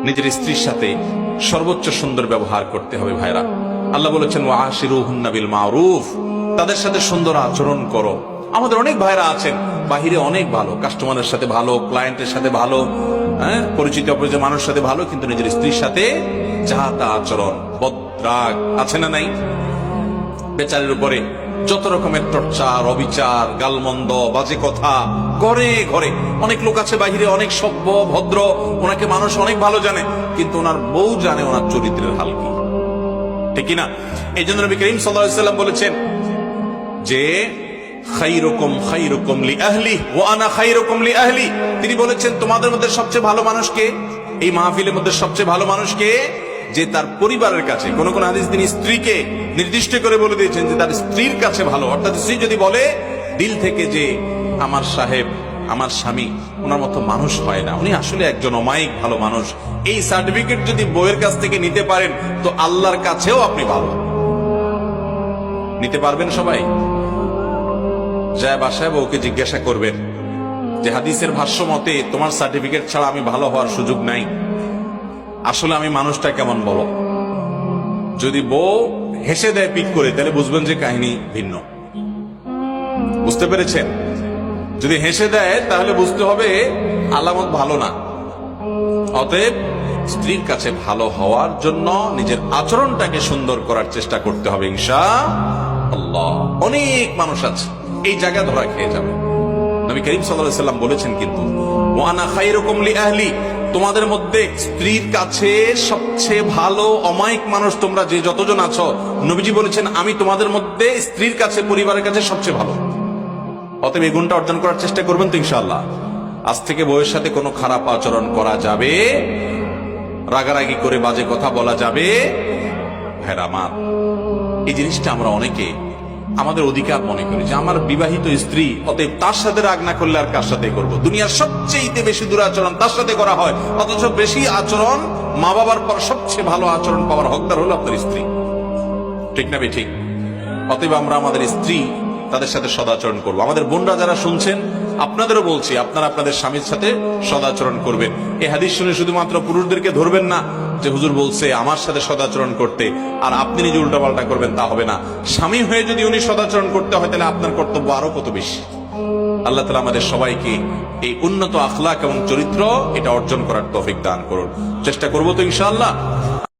নিজের স্ত্রীর সাথে সর্বোচ্চ সুন্দর ব্যবহার করতে হবে ভাইরা। আল্লাহ বলেছেন ওয়াশিরুহুন্না বিল মারুফ, তাদের সাথে সুন্দর আচরণ করো। আমাদের অনেক ভাইরা আছেন বাহিরে অনেক ভালো, কাস্টমারের সাথে ভালো, ক্লায়েন্টের সাথে ভালো, পরিচিত অপরিচিত মানুষের সাথে ভালো, কিন্তু নিজের স্ত্রীর সাথে যা তা আচরণ, বদরাগ আছে না নাই? বেচারের উপরে যত রকমের টর্চার, অবিচার, গালমন্দ, বাজে কথা ঘরে ঘরে। অনেক লোক আছে বাহিরে অনেক সভ্য ভদ্র, ওনাকে মানুষ অনেক ভালো জানে, কিন্তু ওনার বউ জানে ওনার চরিত্রের হাল কি, ঠিক কিনা? এই জন্য নবী করিম সাল্লাল্লাহু আলাইহি ওয়াসাল্লাম বলেছেন যে খায়রুকুম খায়রুকুম লিআহলি ওয়া আনা খায়রুকুম লিআহলি। তিনি বলেছেন তোমাদের মধ্যে সবচেয়ে ভালো মানুষ কে? এই মাহফিলের মধ্যে সবচেয়ে ভালো মানুষ কে? যে তার পরিবারের কাছে, কোন কোন হাদিস তিনি স্ত্রীকে নির্দিষ্ট করে বলে দিয়েছেন যে তার স্ত্রীর কাছে ভালো। অর্থাৎ স্ত্রী যদি বলে দিল থেকে যে আমার সাহেব, আমার স্বামী ওনার মতো মানুষ হয় না, উনি আসলে একজন অমায়িক ভালো মানুষ, এই সার্টিফিকেট যদি বউয়ের কাছ থেকে নিতে পারেন তো আল্লাহর কাছেও আপনি ভালো নিতে পারবেন। সবাই যায় বাসায় বউকে জিজ্ঞাসা করবেন যে হাদিসের ভাষ্য মতে তোমার সার্টিফিকেট ছাড়া আমি ভালো হওয়ার সুযোগ নাই, আসলে আমি মানুষটা কেমন বলো। যদি বউ হেসে দেয় পিক করে, তাহলে বুঝবেন যে কাহিনী ভিন্ন। বুঝতে পেরেছেন? যদি হেসে দেয় তাহলে বুঝতে হবে আলামত ভালো না। অতএব স্ত্রীর কাছে ভালো হওয়ার জন্য নিজের আচরণটাকে সুন্দর করার চেষ্টা করতে হবে ইনশাআল্লাহ। অনেক মানুষ আছে এই জায়গা ধরা খেয়ে যাবে। নবী করিম সাল্লাল্লাহু আলাইহি ওয়াসাল্লাম বলেছেন কিন্তু ওয়া আনা খায়রুকুম লিআহলি, তোমাদের মধ্যে স্ত্রীর কাছে সবচেয়ে ভালো অমায়িক মানুষ তোমরা যে যতজন আছো, নবীজি বলেছেন আমি তোমাদের মধ্যে স্ত্রীর কাছে, পরিবারের কাছে সবচেয়ে ভালো। অতএব এই গুণটা অর্জন করার চেষ্টা করবেন তো ইনশাআল্লাহ। আজ থেকে বউয়ের সাথে কোনো খারাপ আচরণ করা যাবে, রাগারাগি করে বাজে কথা বলা যাবে ভাইরা আমার। এই জিনিসটা আমরা অনেকে আমাদের অধিকার মনে করি যে আমার বিবাহিত স্ত্রী, অতএব তার সাথে রাগ না করলে আর কার সাথে করবো। দুনিয়ার সবচেয়ে বেশি দুরাচরণ তার সাথে করা হয়, অথচ বেশি আচরণ মা বাবার পর সবচেয়ে ভালো আচরণ পাওয়ার হকদার হলো আপনার স্ত্রী, ঠিক না ঠিক? অতএব আমরা আমাদের স্ত্রী তাদের সাথে সদাচরণ করবো। আমাদের বোনরা যারা শুনছেন আপনাদেরও বলছি, আপনারা আপনাদের স্বামীর সাথে সদাচরণ করবেন। এই হাদিস শুনে শুধুমাত্র পুরুষদেরকে ধরবেন না যে হুজুর বলছে আমার সাথে সদাচরণ করতে, আর আপনি নিজে উল্টাপাল্টা করবেন, তা হবে না। স্বামী হয়ে যদি উনি সদাচরণ করতে হয় তাহলে আপনার কর্তব্য আরো কত বেশি। আল্লাহ তাআলা আমাদের সবাইকে এই উন্নত আখলাক এবং চরিত্র এটা অর্জন করার তৌফিক দান করুন। চেষ্টা করবো তো ইনশাআল্লাহ।